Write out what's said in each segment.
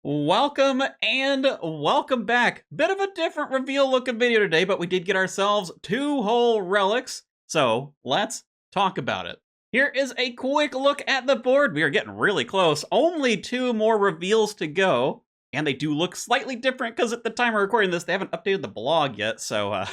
Welcome and welcome back. Bit of a different reveal looking video today, but we did get ourselves two whole relics. So let's talk about it. Here is a quick look at the board. We are getting really close. Only two more reveals to go. And they do look slightly different because at the time of recording this, they haven't updated the blog yet. So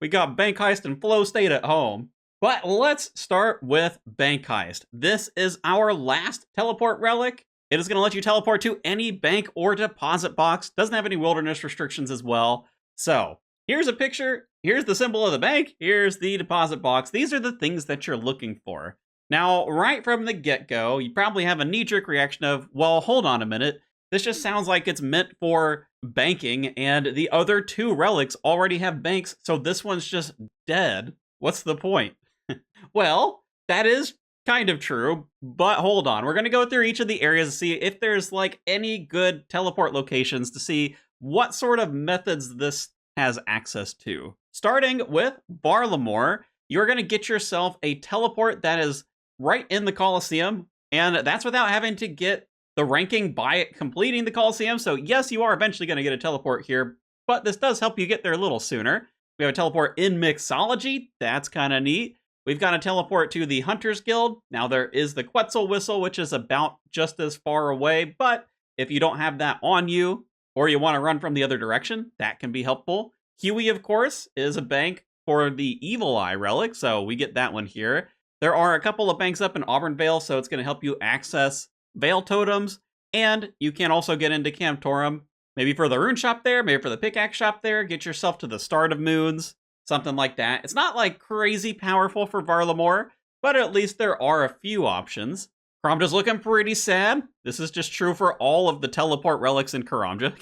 we got Bank Heist and Flow State at home. But let's start with Bank Heist. This is our last teleport relic. It is going to let you teleport to any bank or deposit box. Doesn't have any wilderness restrictions as well. So here's a picture. Here's the symbol of the bank. Here's the deposit box. These are the things that you're looking for. Now, right from the get-go, you probably have a knee-jerk reaction of, well, hold on a minute. This just sounds like it's meant for banking, and the other two relics already have banks, so this one's just dead. What's the point? Well, that is kind of true, but hold on. We're going to go through each of the areas to see if there's like any good teleport locations to see what sort of methods this has access to. Starting with Barlamore, you're going to get yourself a teleport that is right in the Coliseum, and that's without having to get the ranking by completing the Coliseum. So yes, you are eventually going to get a teleport here, but this does help you get there a little sooner. We have a teleport in Mixology. That's kind of neat. We've got a teleport to the Hunters Guild. Now there is the Quetzal Whistle, which is about just as far away, but if you don't have that on you, or you want to run from the other direction, that can be helpful. Huey, of course, is a bank for the Evil Eye relic, so we get that one here. There are a couple of banks up in Auburn Vale, so it's going to help you access Vale Totems, and you can also get into Camptorum, maybe for the Rune Shop there, maybe for the Pickaxe Shop there, get yourself to the Start of Moons, something like that. It's not like crazy powerful for Varlamore, but at least there are a few options. Karamja's looking pretty sad. This is just true for all of the teleport relics in Karamja.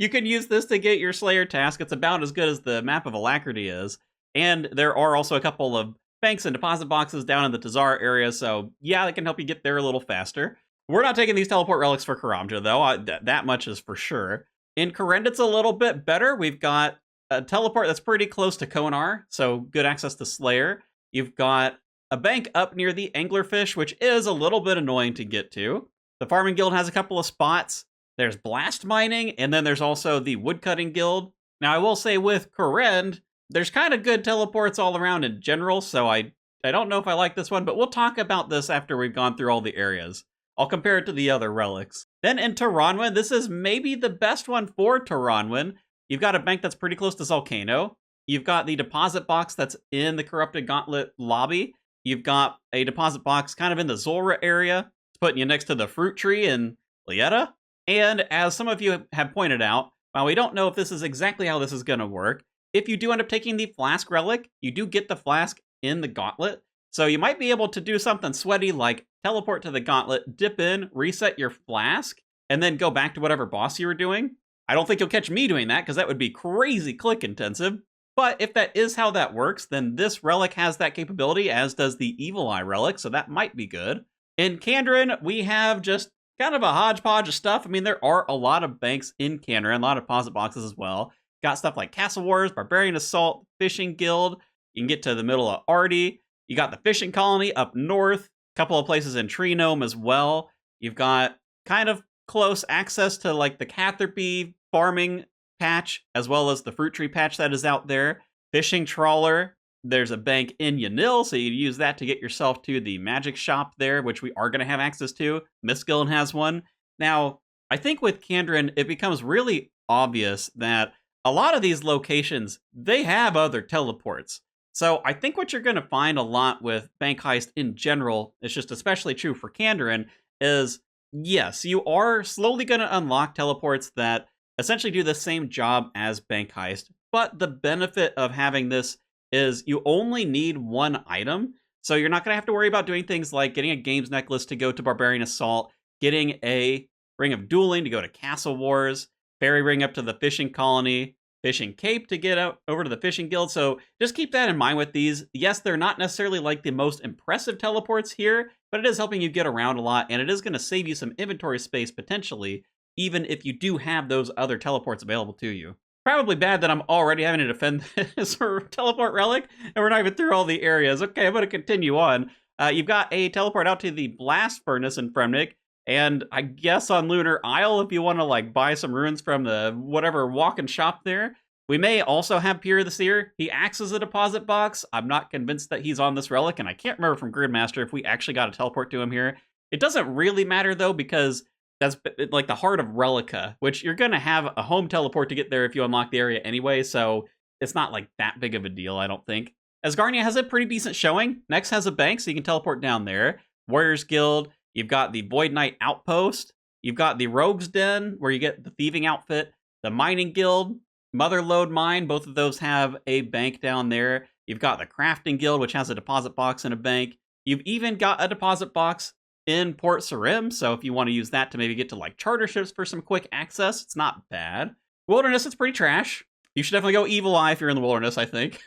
You can use this to get your Slayer task. It's about as good as the Map of Alacrity is. And there are also a couple of banks and deposit boxes down in the Tazar area, so yeah, that can help you get there a little faster. We're not taking these teleport relics for Karamja, though. That much is for sure. In Korend, it's a little bit better. We've got a teleport that's pretty close to Konar, so good access to Slayer. You've got a bank up near the Anglerfish, which is a little bit annoying to get to. The Farming Guild has a couple of spots. There's Blast Mining, and then there's also the Woodcutting Guild. Now, I will say with Korend, there's kind of good teleports all around in general, so I don't know if I like this one, but we'll talk about this after we've gone through all the areas. I'll compare it to the other relics. Then in Taranwin, this is maybe the best one for Taranwin. You've got a bank that's pretty close to Zalcano. You've got the deposit box that's in the Corrupted Gauntlet lobby. You've got a deposit box kind of in the Zulra area. It's putting you next to the Fruit Tree in Lieta. And as some of you have pointed out, while we don't know if this is exactly how this is going to work, if you do end up taking the Flask Relic, you do get the Flask in the Gauntlet. So you might be able to do something sweaty like teleport to the Gauntlet, dip in, reset your Flask, and then go back to whatever boss you were doing. I don't think you'll catch me doing that because that would be crazy click intensive. But if that is how that works, then this relic has that capability, as does the Evil Eye relic, so that might be good. In Kandrin, we have just kind of a hodgepodge of stuff. I mean, there are a lot of banks in Kandrin, a lot of deposit boxes as well. Got stuff like Castle Wars, Barbarian Assault, Fishing Guild. You can get to the middle of Arty. You got the Fishing Colony up north, a couple of places in Tree Gnome as well. You've got kind of close access to like the Catherpy farming patch, as well as the Fruit Tree patch that is out there. Fishing Trawler, there's a bank in Yanil, so you use that to get yourself to the magic shop there, which we are going to have access to. Mistgillen has one. Now, I think with Kandrin, it becomes really obvious that a lot of these locations, they have other teleports. So I think what you're going to find a lot with Bank Heist in general, it's just especially true for Kandrin, is yes, you are slowly going to unlock teleports that essentially do the same job as Bank Heist, but the benefit of having this is you only need one item, so you're not going to have to worry about doing things like getting a Games Necklace to go to Barbarian Assault, getting a Ring of Dueling to go to Castle Wars, Fairy Ring up to the Fishing Colony, Fishing Cape to get out over to the Fishing Guild, so just keep that in mind with these. Yes, they're not necessarily like the most impressive teleports here, but it is helping you get around a lot, and it is going to save you some inventory space potentially, even if you do have those other teleports available to you. Probably bad that I'm already having to defend this for teleport relic, and we're not even through all the areas. Okay, I'm going to continue on. You've got a teleport out to the Blast Furnace in Fremnik. And I guess on Lunar Isle, if you want to like buy some runes from the whatever walk and shop there, we may also have Pier of the Seer. He acts as a deposit box. I'm not convinced that he's on this relic, and I can't remember from Gridmaster if we actually got a teleport to him here. It doesn't really matter though, because that's like the heart of Relica, which you're gonna have a home teleport to get there if you unlock the area anyway, so it's not like that big of a deal, I don't think. Asgarnia has a pretty decent showing. Next has a bank, so you can teleport down there. Warriors Guild, you've got the Void Knight Outpost, you've got the Rogue's Den, where you get the Thieving Outfit, the Mining Guild, Motherlode Mine, both of those have a bank down there. You've got the Crafting Guild, which has a deposit box and a bank. You've even got a deposit box in Port Sarim, so if you want to use that to maybe get to like charter ships for some quick access, it's not bad. Wilderness is pretty trash. You should definitely go Evil Eye if you're in the wilderness, I think.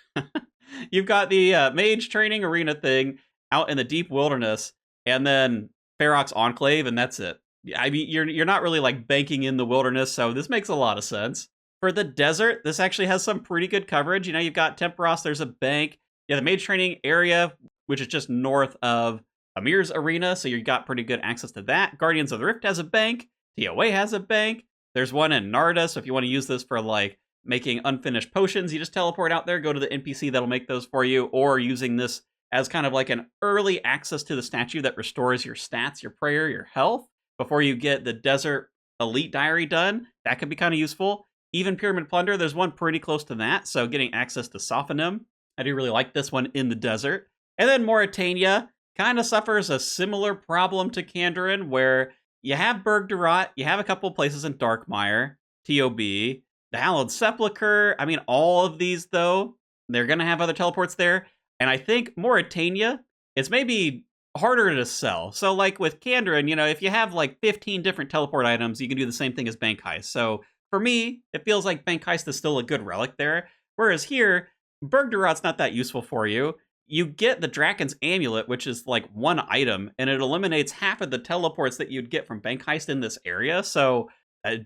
You've got the Mage Training Arena thing out in the deep wilderness, and then Ferox Enclave, and that's it. I mean, you're not really like banking in the wilderness, so this makes a lot of sense. For the desert, this actually has some pretty good coverage. You know, you've got Temperos, there's a bank. Yeah, the Mage Training area, which is just north of Amir's Arena, so you've got pretty good access to that. Guardians of the Rift has a bank. TOA has a bank. There's one in Narda, so if you want to use this for like making unfinished potions, you just teleport out there, go to the NPC that'll make those for you, or using this as kind of like an early access to the statue that restores your stats, your prayer, your health, before you get the Desert Elite Diary done. That could be kind of useful. Even Pyramid Plunder, there's one pretty close to that, so getting access to Sophonim. I do really like this one in the desert. And then Mauritania kind of suffers a similar problem to Kandarin, where you have Bergdarat, you have a couple places in Darkmire, TOB, the Hallowed Sepulchre. I mean, all of these, though, they're going to have other teleports there. And I think Mauritania, it's maybe harder to sell. So, like with Kandarin, you know, if you have like 15 different teleport items, you can do the same thing as Bank Heist. So, for me, it feels like Bank Heist is still a good relic there. Whereas here, Bergdarat's not that useful for you. You get the Draken's Amulet, which is like one item, and it eliminates half of the teleports that you'd get from Bank Heist in this area. So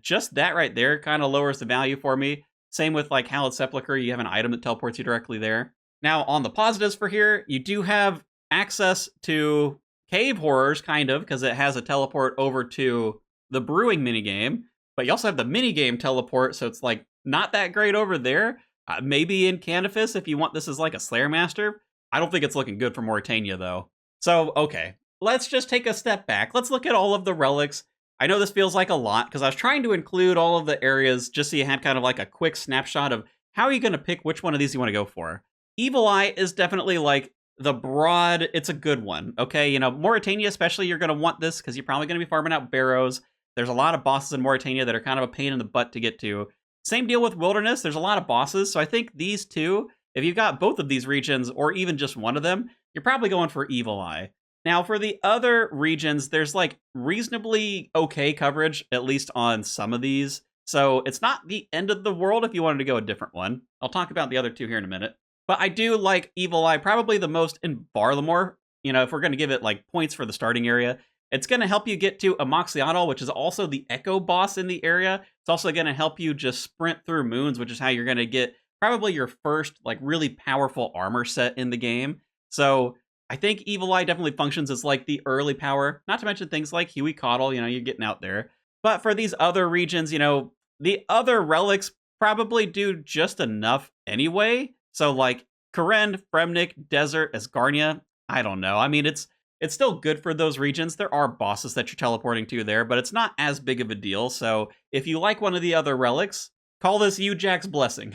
just that right there kind of lowers the value for me. Same with like Hallowed Sepulchre, you have an item that teleports you directly there. Now, on the positives for here, you do have access to Cave Horrors, kind of, because it has a teleport over to the Brewing minigame. But you also have the minigame teleport, so it's like not that great over there. Maybe in Canifis if you want this as like a Slayer Master. I don't think it's looking good for Mauritania, though. So, okay, let's just take a step back. Let's look at all of the relics. I know this feels like a lot, because I was trying to include all of the areas just so you had kind of like a quick snapshot of how are you going to pick which one of these you want to go for. Evil Eye is definitely like the broad, it's a good one, okay? You know, Mauritania especially, you're going to want this because you're probably going to be farming out barrows. There's a lot of bosses in Mauritania that are kind of a pain in the butt to get to. Same deal with Wilderness. There's a lot of bosses, so I think these two, if you've got both of these regions or even just one of them, you're probably going for Evil Eye. Now, for the other regions, there's like reasonably okay coverage, at least on some of these. So it's not the end of the world if you wanted to go a different one. I'll talk about the other two here in a minute. But I do like Evil Eye probably the most in Barlamore. You know, if we're going to give it like points for the starting area, it's going to help you get to Amoxicatl, which is also the Echo boss in the area. It's also going to help you just sprint through moons, which is how you're going to get probably your first like really powerful armor set in the game. So I think Evil Eye definitely functions as like the early power, not to mention things like Huey-Coddle, you know, you're getting out there. But for these other regions, you know, the other relics probably do just enough anyway. So like Kourend, Fremnik, Desert, Asgarnia, I don't know. I mean, it's still good for those regions. There are bosses that you're teleporting to there, but it's not as big of a deal. So if you like one of the other relics, call this Jack's Blessing.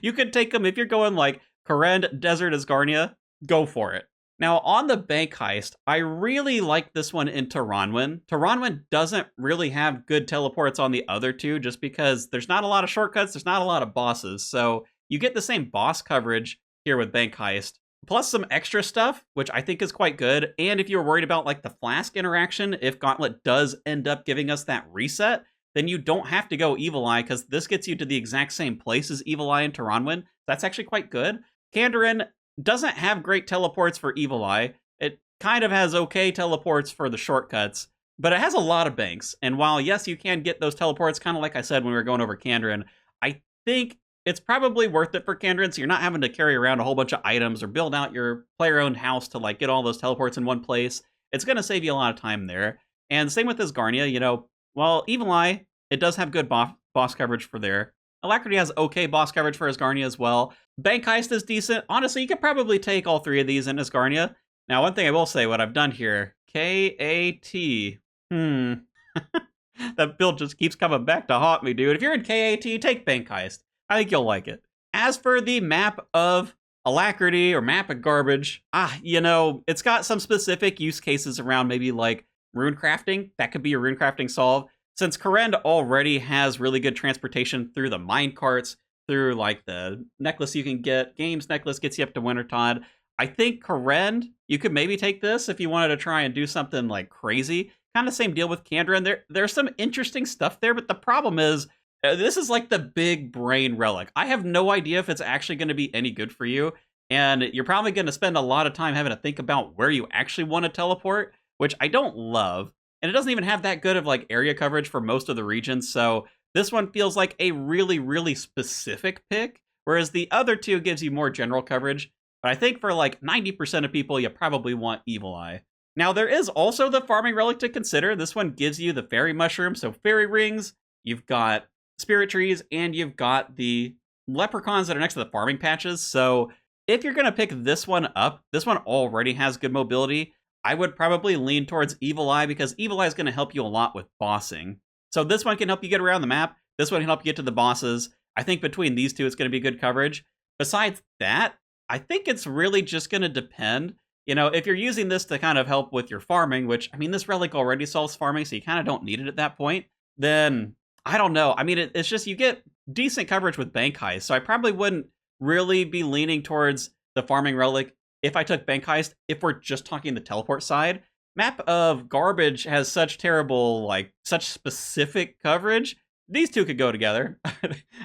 You could take them if you're going like Kourend, Desert, Asgarnia, go for it. Now, on the Bank Heist, I really like this one in Taranwin. Taranwin doesn't really have good teleports on the other two just because there's not a lot of shortcuts, there's not a lot of bosses. So you get the same boss coverage here with Bank Heist, plus some extra stuff, which I think is quite good. And if you're worried about like the flask interaction, if Gauntlet does end up giving us that reset, then you don't have to go Evil Eye, because this gets you to the exact same place as Evil Eye and Taranwin. That's actually quite good. Kandarin doesn't have great teleports for Evil Eye. It kind of has okay teleports for the shortcuts, but it has a lot of banks. And while, yes, you can get those teleports, kind of like I said when we were going over Kandarin, I think it's probably worth it for Kandarin, so you're not having to carry around a whole bunch of items or build out your player-owned house to like get all those teleports in one place. It's going to save you a lot of time there. And same with this Garnia, you know, well, Evil Eye, it does have good boss coverage for there. Alacrity has okay boss coverage for his Garnia as well. Bank Heist is decent. Honestly, you could probably take all three of these in his Garnia. Now, one thing I will say, what I've done here, K-A-T. That build just keeps coming back to haunt me, dude. If you're in K-A-T, take Bank Heist. I think you'll like it. As for the map of Alacrity or map of Garbage, you know, it's got some specific use cases around maybe like rune crafting. That could be a rune crafting solve. Since Korend already has really good transportation through the mine carts, through like the necklace you can get, Games necklace gets you up to Wintertod. I think Korend, you could maybe take this if you wanted to try and do something like crazy. Kind of same deal with Kandra. There's some interesting stuff there, but the problem is, this is like the big brain relic. I have no idea if it's actually going to be any good for you, and you're probably going to spend a lot of time having to think about where you actually want to teleport, which I don't love. And it doesn't even have that good of like area coverage for most of the regions, so this one feels like a really, really specific pick, whereas the other two gives you more general coverage. But I think for like 90% of people, you probably want Evil Eye. Now, there is also the farming relic to consider. This one gives you the fairy mushroom, so fairy rings, you've got spirit trees, and you've got the leprechauns that are next to the farming patches. So if you're going to pick this one up, this one already has good mobility. I would probably lean towards Evil Eye because Evil Eye is going to help you a lot with bossing. So this one can help you get around the map. This one can help you get to the bosses. I think between these two, it's going to be good coverage. Besides that, I think it's really just going to depend. You know, if you're using this to kind of help with your farming, which, I mean, this relic already solves farming, so you kind of don't need it at that point, then I don't know. I mean, it's just you get decent coverage with Bank Heist, so I probably wouldn't really be leaning towards the farming relic if I took Bank Heist, if we're just talking the teleport side. Map of Garbage has such terrible, like, such specific coverage. These two could go together.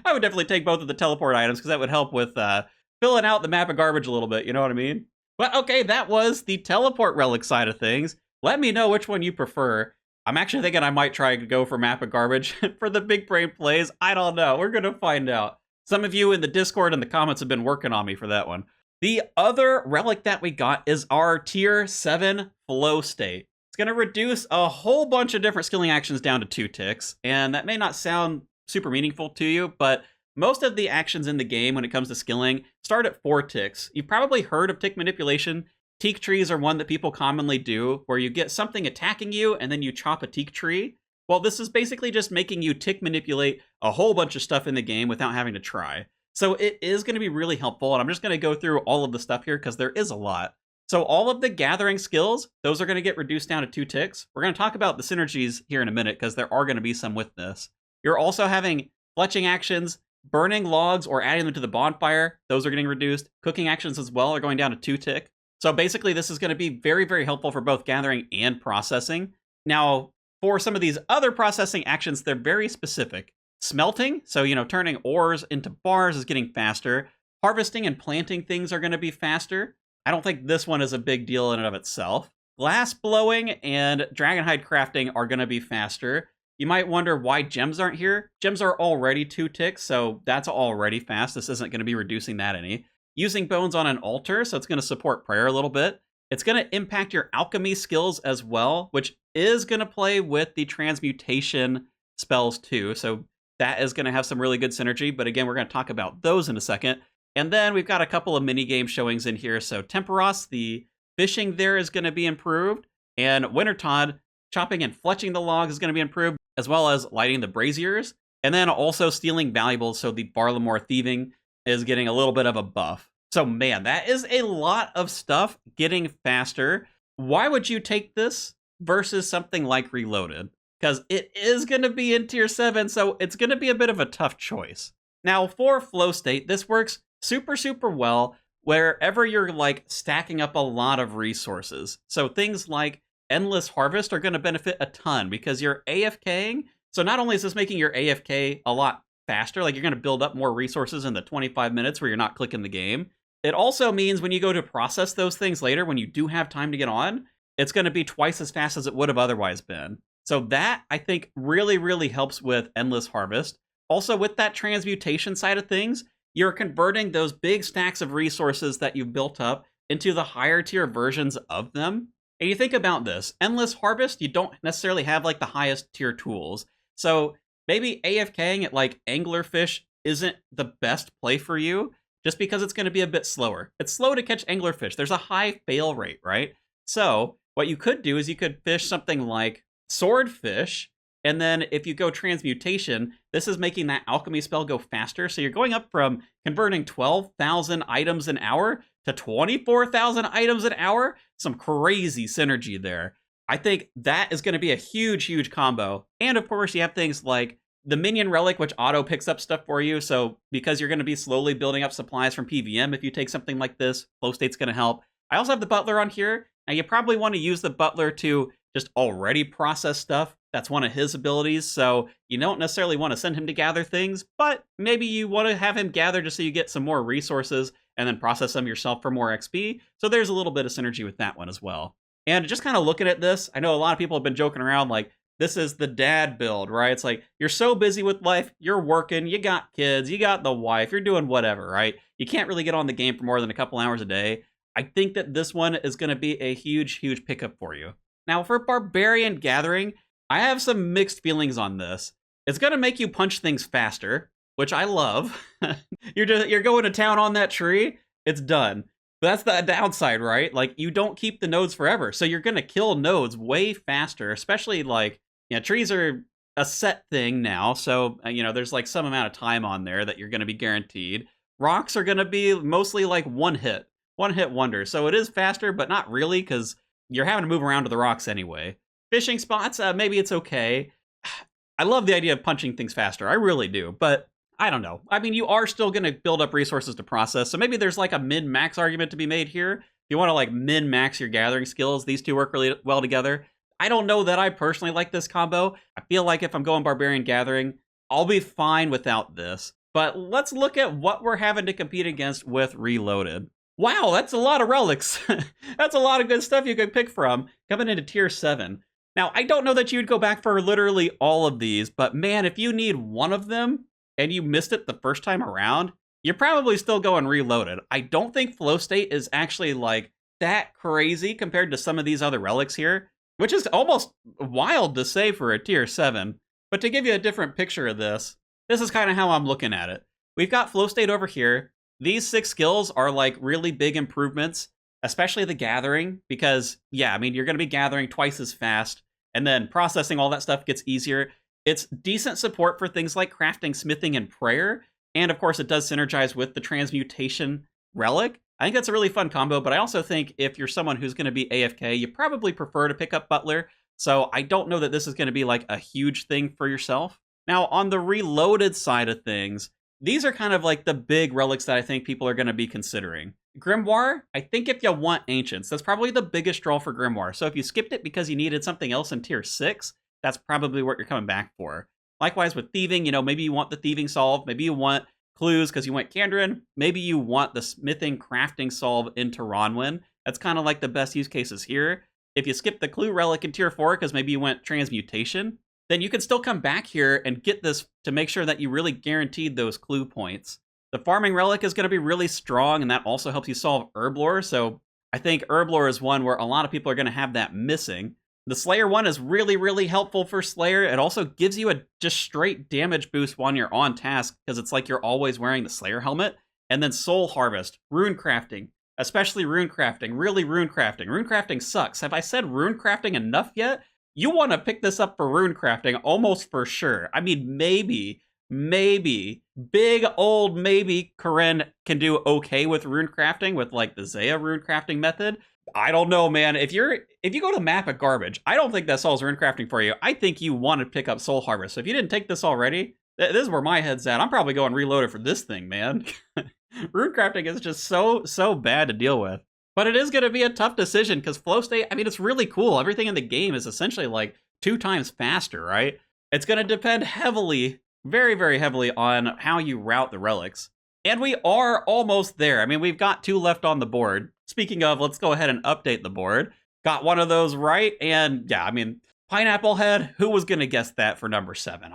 I would definitely take both of the teleport items because that would help with filling out the map of Garbage a little bit, you know what I mean? But okay, that was the teleport relic side of things. Let me know which one you prefer. I'm actually thinking I might try to go for map of Garbage for the big brain plays. I don't know. We're going to find out. Some of you in the Discord and the comments have been working on me for that one. The other relic that we got is our tier 7 flow state. It's going to reduce a whole bunch of different skilling actions down to 2 ticks, and that may not sound super meaningful to you, but most of the actions in the game when it comes to skilling start at 4 ticks. You've probably heard of tick manipulation. Teak trees are one that people commonly do, where you get something attacking you and then you chop a teak tree. Well, this is basically just making you tick manipulate a whole bunch of stuff in the game without having to try. So it is going to be really helpful, and I'm just going to go through all of the stuff here because there is a lot. So all of the gathering skills, those are going to get reduced down to 2 ticks. We're going to talk about the synergies here in a minute because there are going to be some with this. You're also having fletching actions, burning logs or adding them to the bonfire. Those are getting reduced. Cooking actions as well are going down to 2 tick. So basically this is going to be very, very helpful for both gathering and processing. Now, for some of these other processing actions, they're very specific. Smelting, so, you know, turning ores into bars is getting faster. Harvesting and planting things are going to be faster. I don't think this one is a big deal in and of itself. Glass blowing and dragonhide crafting are going to be faster. You might wonder why gems aren't here. Gems are already 2 ticks, so that's already fast. This isn't going to be reducing that any. Using bones on an altar, so it's going to support prayer a little bit. It's going to impact your alchemy skills as well, which is going to play with the transmutation spells too. So that is going to have some really good synergy. But again, we're going to talk about those in a second. And then we've got a couple of mini game showings in here. So Temperos, the fishing there is going to be improved. And Wintertod, chopping and fletching the logs is going to be improved, as well as lighting the braziers. And then also stealing valuables. So the Barlamore thieving is getting a little bit of a buff. So man, that is a lot of stuff getting faster. Why would you take this versus something like Reloaded? Because it is going to be in tier 7, so it's going to be a bit of a tough choice. Now for flow state, this works super, super well wherever you're like stacking up a lot of resources. So things like Endless Harvest are going to benefit a ton because you're AFKing. So not only is this making your AFK a lot faster, like you're going to build up more resources in the 25 minutes where you're not clicking the game. It also means when you go to process those things later, when you do have time to get on, it's going to be twice as fast as it would have otherwise been. So that, I think, really, really helps with Endless Harvest. Also, with that transmutation side of things, you're converting those big stacks of resources that you've built up into the higher tier versions of them. And you think about this, Endless Harvest, you don't necessarily have like the highest tier tools. So maybe AFKing at like Anglerfish isn't the best play for you just because it's going to be a bit slower. It's slow to catch anglerfish. There's a high fail rate, right? So what you could do is you could fish something like Swordfish, and then if you go Transmutation, this is making that alchemy spell go faster. So you're going up from converting 12,000 items an hour to 24,000 items an hour. Some crazy synergy there. I think that is going to be a huge, huge combo. And of course, you have things like the Minion Relic, which auto picks up stuff for you. So because you're going to be slowly building up supplies from PVM, if you take something like this, Flow State's going to help. I also have the Butler on here. Now, you probably want to use the Butler to just already process stuff. That's one of his abilities, so you don't necessarily want to send him to gather things, but maybe you want to have him gather just so you get some more resources and then process them yourself for more XP. So there's a little bit of synergy with that one as well. And just kind of looking at this, I know a lot of people have been joking around like, this is the dad build, right? It's like, you're so busy with life, you're working, you got kids, you got the wife, you're doing whatever, right? You can't really get on the game for more than a couple hours a day. I think that this one is going to be a huge, huge pickup for you. Now, for Barbarian Gathering, I have some mixed feelings on this. It's going to make you punch things faster, which I love. You're going to town on that tree, it's done. But that's the downside, right? Like, you don't keep the nodes forever, so you're going to kill nodes way faster, especially like, trees are a set thing now, so, there's like some amount of time on there that you're going to be guaranteed. Rocks are going to be mostly like one-hit wonder, so it is faster, but not really, because you're having to move around to the rocks anyway. Fishing spots, maybe it's okay. I love the idea of punching things faster. I really do. But I don't know. I mean, you are still going to build up resources to process. So maybe there's like a min-max argument to be made here. If you want to like min-max your gathering skills, these two work really well together. I don't know that I personally like this combo. I feel like if I'm going Barbarian Gathering, I'll be fine without this. But let's look at what we're having to compete against with Reloaded. Wow, that's a lot of relics. That's a lot of good stuff you could pick from coming into tier 7. Now, I don't know that you'd go back for literally all of these, but man, if you need one of them and you missed it the first time around, you're probably still going Reloaded. I don't think Flow State is actually like that crazy compared to some of these other relics here, which is almost wild to say for a tier 7. But to give you a different picture of this is kind of how I'm looking at it. We've got Flow State over here. These 6 skills are like really big improvements, especially the gathering, because yeah, I mean, you're going to be gathering twice as fast, and then processing all that stuff gets easier. It's decent support for things like crafting, smithing, and prayer, and of course it does synergize with the transmutation relic. I think that's a really fun combo, but I also think if you're someone who's going to be AFK, you probably prefer to pick up Butler, so I don't know that this is going to be like a huge thing for yourself. Now, on the Reloaded side of things, these are kind of like the big relics that I think people are going to be considering. Grimoire, I think if you want Ancients, that's probably the biggest draw for Grimoire. So if you skipped it because you needed something else in tier 6, that's probably what you're coming back for. Likewise with Thieving, maybe you want the Thieving solve, maybe you want Clues because you went Kandrin, maybe you want the Smithing Crafting solve into Ronwin. That's kind of like the best use cases here. If you skip the Clue relic in tier 4 because maybe you went Transmutation, then you can still come back here and get this to make sure that you really guaranteed those clue points. The farming relic is going to be really strong, and that also helps you solve Herblore, so I think Herblore is one where a lot of people are going to have that missing. The Slayer one is really, really helpful for Slayer. It also gives you a just straight damage boost when you're on task, because it's like you're always wearing the Slayer helmet. And then Soul Harvest, Rune Crafting, especially Rune Crafting, really Rune Crafting. Rune Crafting sucks. Have I said Rune Crafting enough yet? You want to pick this up for Rune Crafting almost for sure. I mean, maybe, big old maybe Karen can do okay with Rune Crafting with like the Zaya Rune Crafting method. I don't know, man. If you go to Map of Garbage, I don't think that solves Rune Crafting for you. I think you want to pick up Soul Harvest. So if you didn't take this already, this is where my head's at. I'm probably going Reloaded for this thing, man. Rune Crafting is just so bad to deal with. But it is going to be a tough decision because Flow State, I mean, it's really cool. Everything in the game is essentially like 2 times faster, right? It's going to depend heavily, very, very heavily on how you route the relics. And we are almost there. I mean, we've got 2 left on the board. Speaking of, let's go ahead and update the board. Got one of those right. And yeah, I mean, Pineapple Head, who was going to guess that for number 7?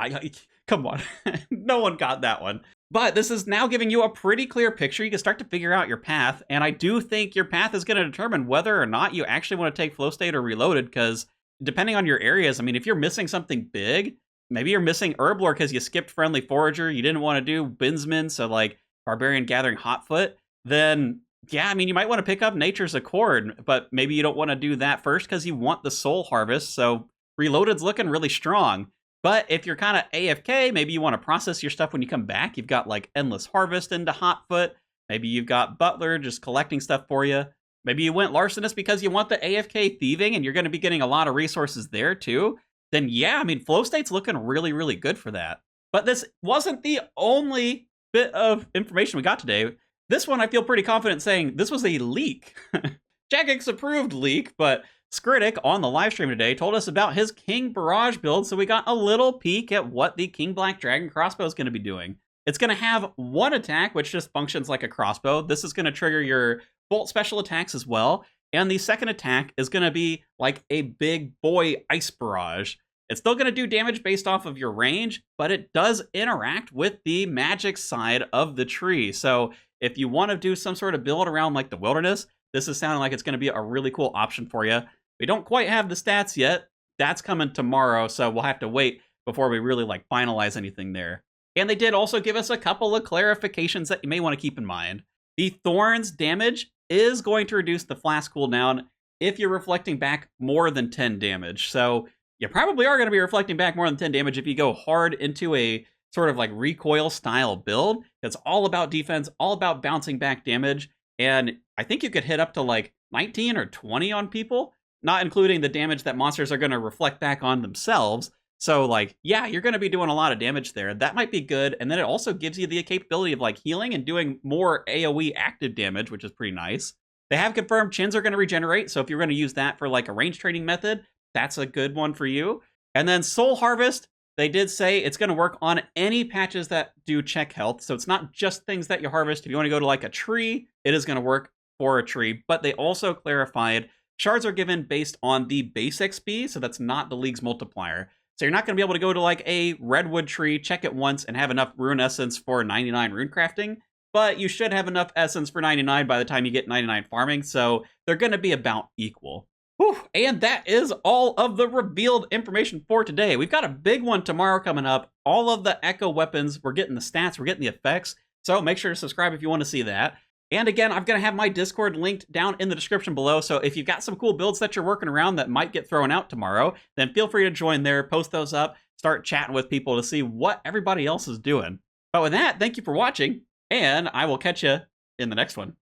Come on. No one got that one. But this is now giving you a pretty clear picture. You can start to figure out your path, and I do think your path is going to determine whether or not you actually want to take Flow State or Reloaded, because depending on your areas, I mean, if you're missing something big, maybe you're missing Herblore because you skipped Friendly Forager, you didn't want to do Binsman, so like Barbarian Gathering Hotfoot, then yeah, I mean, you might want to pick up Nature's Accord, but maybe you don't want to do that first because you want the Soul Harvest, so Reloaded's looking really strong. But if you're kind of AFK, maybe you want to process your stuff when you come back. You've got like Endless Harvest into Hotfoot. Maybe you've got Butler just collecting stuff for you. Maybe you went Larcenist because you want the AFK thieving and you're going to be getting a lot of resources there too. Then yeah, I mean, Flow State's looking really, really good for that. But this wasn't the only bit of information we got today. This one I feel pretty confident saying this was a leak. Jagex approved leak, but Skritic on the live stream today told us about his King Barrage build, so we got a little peek at what the King Black Dragon crossbow is going to be doing. It's going to have one attack, which just functions like a crossbow. This is going to trigger your bolt special attacks as well, and the second attack is going to be like a big boy Ice Barrage. It's still going to do damage based off of your range, but it does interact with the magic side of the tree. So if you want to do some sort of build around like the wilderness, this is sounding like it's going to be a really cool option for you. We don't quite have the stats yet. That's coming tomorrow, so we'll have to wait before we really like finalize anything there. And they did also give us a couple of clarifications that you may want to keep in mind. The Thorns damage is going to reduce the flask cooldown if you're reflecting back more than 10 damage. So you probably are going to be reflecting back more than 10 damage if you go hard into a sort of like recoil style build. It's all about defense, all about bouncing back damage. And I think you could hit up to like 19 or 20 on people, not including the damage that monsters are going to reflect back on themselves. So like, yeah, you're going to be doing a lot of damage there. That might be good. And then it also gives you the capability of like healing and doing more AoE active damage, which is pretty nice. They have confirmed chins are going to regenerate. So if you're going to use that for like a range training method, that's a good one for you. And then Soul Harvest, they did say it's going to work on any patches that do check health. So it's not just things that you harvest. If you want to go to like a tree, it is going to work for a tree. But they also clarified shards are given based on the base XP. So that's not the League's multiplier. So you're not going to be able to go to like a redwood tree, check it once, and have enough rune essence for 99 rune crafting. But you should have enough essence for 99 by the time you get 99 farming. So they're going to be about equal. Whew, and that is all of the revealed information for today. We've got a big one tomorrow coming up. All of the Echo weapons, we're getting the stats, we're getting the effects. So make sure to subscribe if you want to see that. And again, I'm going to have my Discord linked down in the description below. So if you've got some cool builds that you're working around that might get thrown out tomorrow, then feel free to join there, post those up, start chatting with people to see what everybody else is doing. But with that, thank you for watching, and I will catch you in the next one.